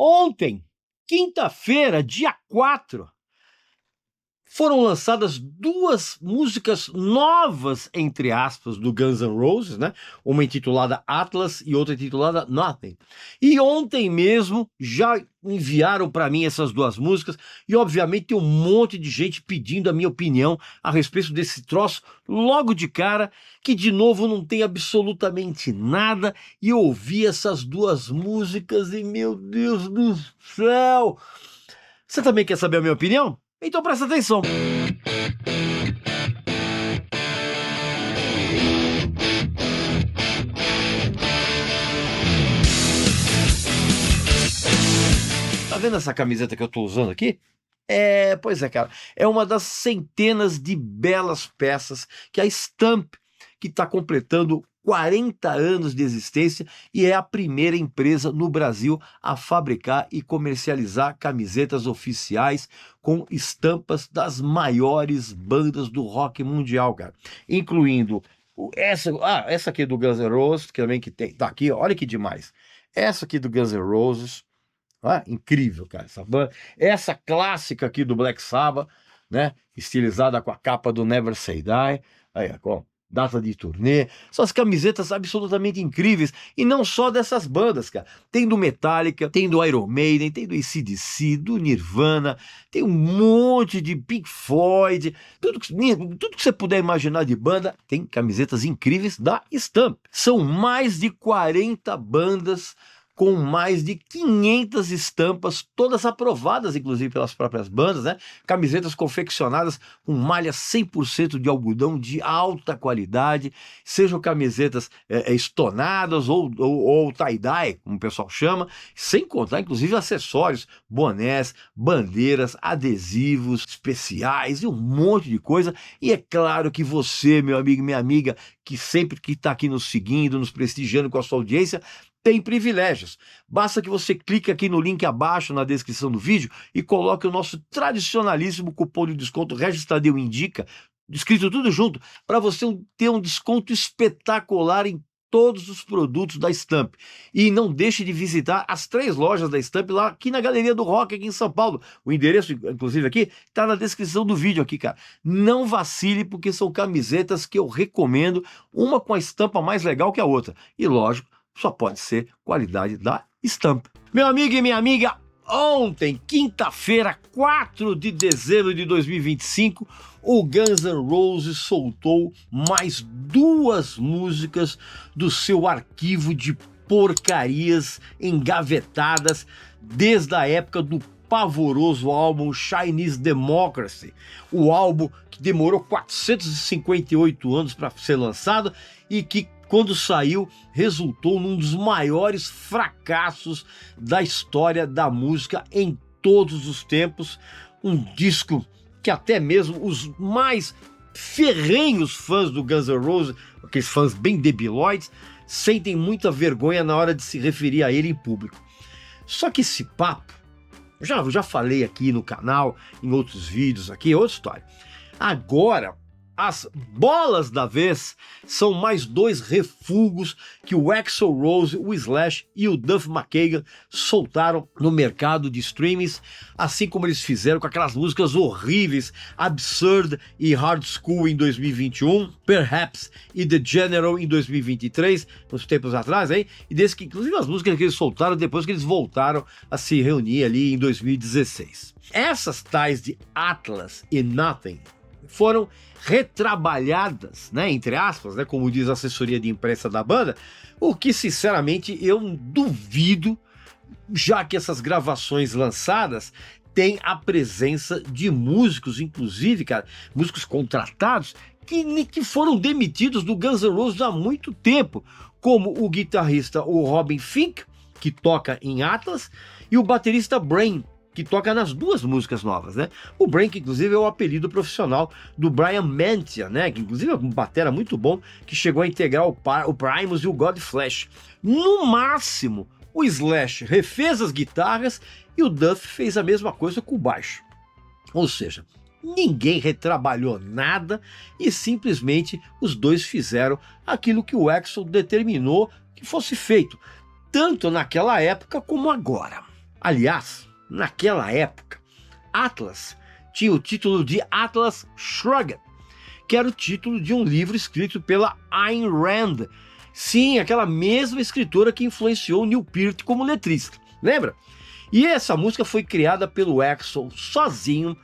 Ontem, quinta-feira, dia 4, foram lançadas duas músicas novas, entre aspas, do Guns N' Roses, né? Uma intitulada Atlas e outra intitulada Nothing. E ontem mesmo já enviaram para mim essas duas músicas e obviamente tem um monte de gente pedindo a minha opinião a respeito desse troço logo de cara, que de novo não tem absolutamente nada, e eu ouvi essas duas músicas e meu Deus do céu! Você também quer saber a minha opinião? Então presta atenção. Tá vendo essa camiseta que eu tô usando aqui? Pois é, cara. É uma das centenas de belas peças que a Stamp, que está completando 40 anos de existência e é a primeira empresa no Brasil a fabricar e comercializar camisetas oficiais com estampas das maiores bandas do rock mundial, cara. Incluindo essa aqui do Guns N' Roses, que também tá aqui, olha que demais. Essa aqui do Guns N' Roses, incrível, cara, essa banda. Essa clássica aqui do Black Sabbath, né, estilizada com a capa do Never Say Die, aí, ó, data de turnê, são as camisetas absolutamente incríveis, e não só dessas bandas, cara, tem do Metallica, tem do Iron Maiden, tem do AC/DC, do Nirvana, tem um monte de Pink Floyd, tudo que você puder imaginar de banda, tem camisetas incríveis da Stamp. São mais de 40 bandas com mais de 500 estampas, todas aprovadas, inclusive, pelas próprias bandas, né? Camisetas confeccionadas com malhas 100% de algodão de alta qualidade, sejam camisetas estonadas ou tie-dye, como o pessoal chama, sem contar, inclusive, acessórios, bonés, bandeiras, adesivos especiais e um monte de coisa. E é claro que você, meu amigo e minha amiga, que sempre que está aqui nos seguindo, nos prestigiando com a sua audiência, tem privilégios. Basta que você clique aqui no link abaixo na descrição do vídeo e coloque o nosso tradicionalíssimo cupom de desconto Regis Tadeu Indica, escrito tudo junto, para você ter um desconto espetacular em todos os produtos da Stamp. E não deixe de visitar as 3 lojas da Stamp lá aqui na Galeria do Rock, aqui em São Paulo. O endereço, inclusive, aqui está na descrição do vídeo aqui, cara. Não vacile, porque são camisetas que eu recomendo, uma com a estampa mais legal que a outra. E lógico, só pode ser qualidade da Stamp. Meu amigo e minha amiga, ontem, quinta-feira, 4 de dezembro de 2025, o Guns N' Roses soltou mais 2 músicas do seu arquivo de porcarias engavetadas desde a época do pavoroso álbum Chinese Democracy, o álbum que demorou 458 anos para ser lançado e que, quando saiu, resultou num dos maiores fracassos da história da música em todos os tempos. Um disco que até mesmo os mais ferrenhos fãs do Guns N' Roses, aqueles fãs bem debilóides, sentem muita vergonha na hora de se referir a ele em público. Só que esse papo, já falei aqui no canal, em outros vídeos aqui, é outra história. Agora, as bolas da vez são mais 2 refugos que o Axl Rose, o Slash e o Duff McKagan soltaram no mercado de streamings, assim como eles fizeram com aquelas músicas horríveis Absurd e Hard School em 2021, Perhaps e The General em 2023, uns tempos atrás, hein? E desse que, inclusive, as músicas que eles soltaram depois que eles voltaram a se reunir ali em 2016. Essas tais de Atlas e Nothing foram retrabalhadas, né, entre aspas, né, como diz a assessoria de imprensa da banda, o que sinceramente eu duvido, já que essas gravações lançadas têm a presença de músicos, inclusive, cara, músicos contratados que foram demitidos do Guns N' Roses há muito tempo, como o guitarrista o Robin Fink, que toca em Atlas, e o baterista Brain, que toca nas 2 músicas novas, né? O Brain, que inclusive é o apelido profissional do Brian Mantia, né? Que inclusive é um batera muito bom, que chegou a integrar o Primus e o Godflesh. No máximo, o Slash refez as guitarras e o Duff fez a mesma coisa com o baixo. Ou seja, ninguém retrabalhou nada e simplesmente os 2 fizeram aquilo que o Axl determinou que fosse feito, tanto naquela época como agora. Aliás, naquela época, Atlas tinha o título de Atlas Shrugged, que era o título de um livro escrito pela Ayn Rand. Sim, aquela mesma escritora que influenciou Neil Peart como letrista, lembra? E essa música foi criada pelo Axl sozinho,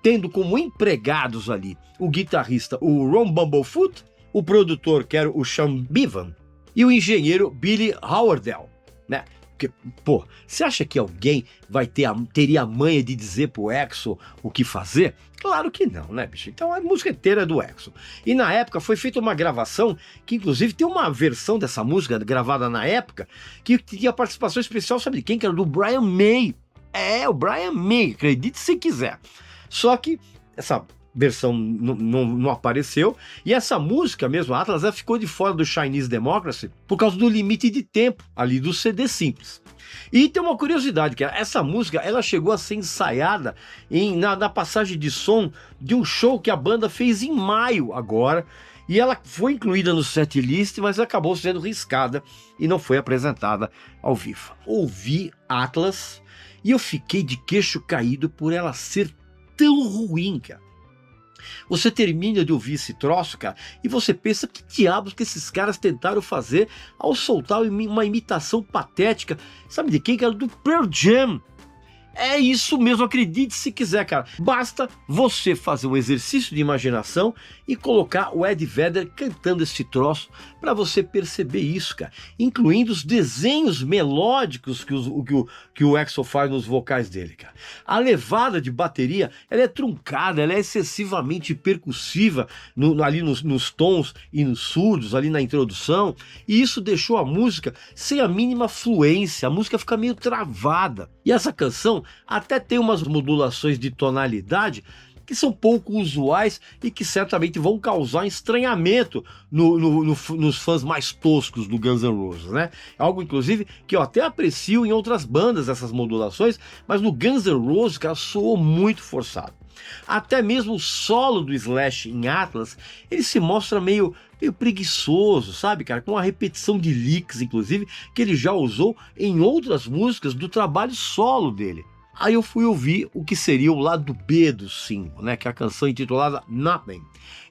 tendo como empregados ali o guitarrista, o Ron Bumblefoot, o produtor, que era o Sean Bevan, e o engenheiro Billy Howardell, né? Porque, pô, você acha que alguém teria a manha de dizer pro Axl o que fazer? Claro que não, né, bicho? Então a música inteira é do Axl. E na época foi feita uma gravação, que inclusive tem uma versão dessa música gravada na época, que tinha participação especial, sabe de quem? Que era do Brian May. É, o Brian May, acredite se quiser. Só que essa versão não apareceu, e essa música mesmo, Atlas, ela ficou de fora do Chinese Democracy por causa do limite de tempo ali do CD simples. E tem uma curiosidade, que essa música ela chegou a ser ensaiada na passagem de som de um show que a banda fez em maio agora, e ela foi incluída no setlist, mas acabou sendo riscada e não foi apresentada ao vivo. Ouvi Atlas e eu fiquei de queixo caído por ela ser tão ruim, cara. Você termina de ouvir esse troço, cara, e você pensa que diabos que esses caras tentaram fazer ao soltar uma imitação patética, sabe de quem? Que era do Pearl Jam. É isso mesmo, acredite se quiser, cara. Basta você fazer um exercício de imaginação e colocar o Eddie Vedder cantando esse troço para você perceber isso, cara. Incluindo os desenhos melódicos que o Axl faz nos vocais dele, cara. A levada de bateria, ela é truncada, ela é excessivamente percussiva ali nos tons e nos surdos, ali na introdução. E isso deixou a música sem a mínima fluência, a música fica meio travada. E essa canção até tem umas modulações de tonalidade que são pouco usuais e que certamente vão causar estranhamento nos fãs mais toscos do Guns N' Roses, né? Algo, inclusive, que eu até aprecio em outras bandas, essas modulações, mas no Guns N' Roses, cara, soou muito forçado. Até mesmo o solo do Slash em Atlas, ele se mostra meio preguiçoso, sabe, cara? Com a repetição de licks, inclusive, que ele já usou em outras músicas do trabalho solo dele. Aí eu fui ouvir o que seria o lado B do single, né? Que é a canção intitulada Nothing,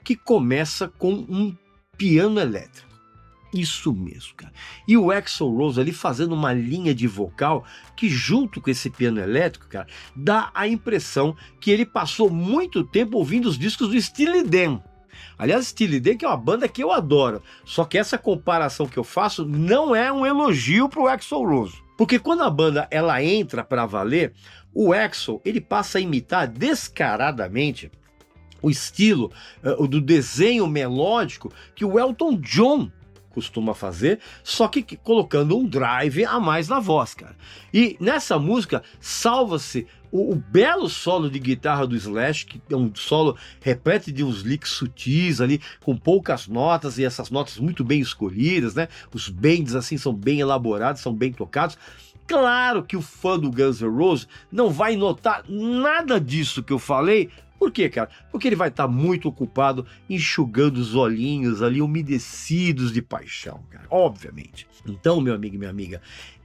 que começa com um piano elétrico. Isso mesmo, cara. E o Axl Rose ali fazendo uma linha de vocal que, junto com esse piano elétrico, cara, dá a impressão que ele passou muito tempo ouvindo os discos do Steely Dan. Aliás, Steely Dan, que é uma banda que eu adoro. Só que essa comparação que eu faço não é um elogio pro Axl Rose. Porque quando a banda ela entra para valer, o Axl ele passa a imitar descaradamente o estilo do desenho melódico que o Elton John costuma fazer, só que colocando um drive a mais na voz, cara. E nessa música salva-se o belo solo de guitarra do Slash, que é um solo repleto de uns licks sutis ali, com poucas notas, e essas notas muito bem escolhidas, né? Os bends assim são bem elaborados, são bem tocados. Claro que o fã do Guns N' Roses não vai notar nada disso que eu falei. Por quê, cara? Porque ele vai estar muito ocupado enxugando os olhinhos ali, umedecidos de paixão, cara, obviamente. Então, meu amigo e minha amiga,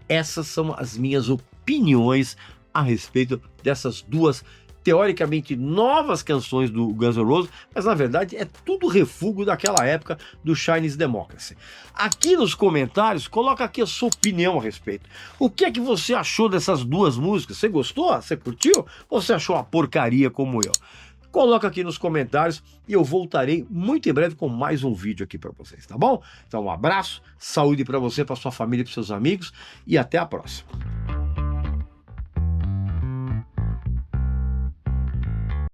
essas são as minhas opiniões a respeito dessas duas teoricamente novas canções do Guns N' Roses, mas na verdade é tudo refúgio daquela época do Chinese Democracy. Aqui nos comentários, coloca aqui a sua opinião a respeito. O que é que você achou dessas duas músicas? Você gostou? Você curtiu? Ou você achou uma porcaria como eu? Coloca aqui nos comentários e eu voltarei muito em breve com mais um vídeo aqui para vocês, tá bom? Então um abraço, saúde para você, para sua família e para seus amigos e até a próxima.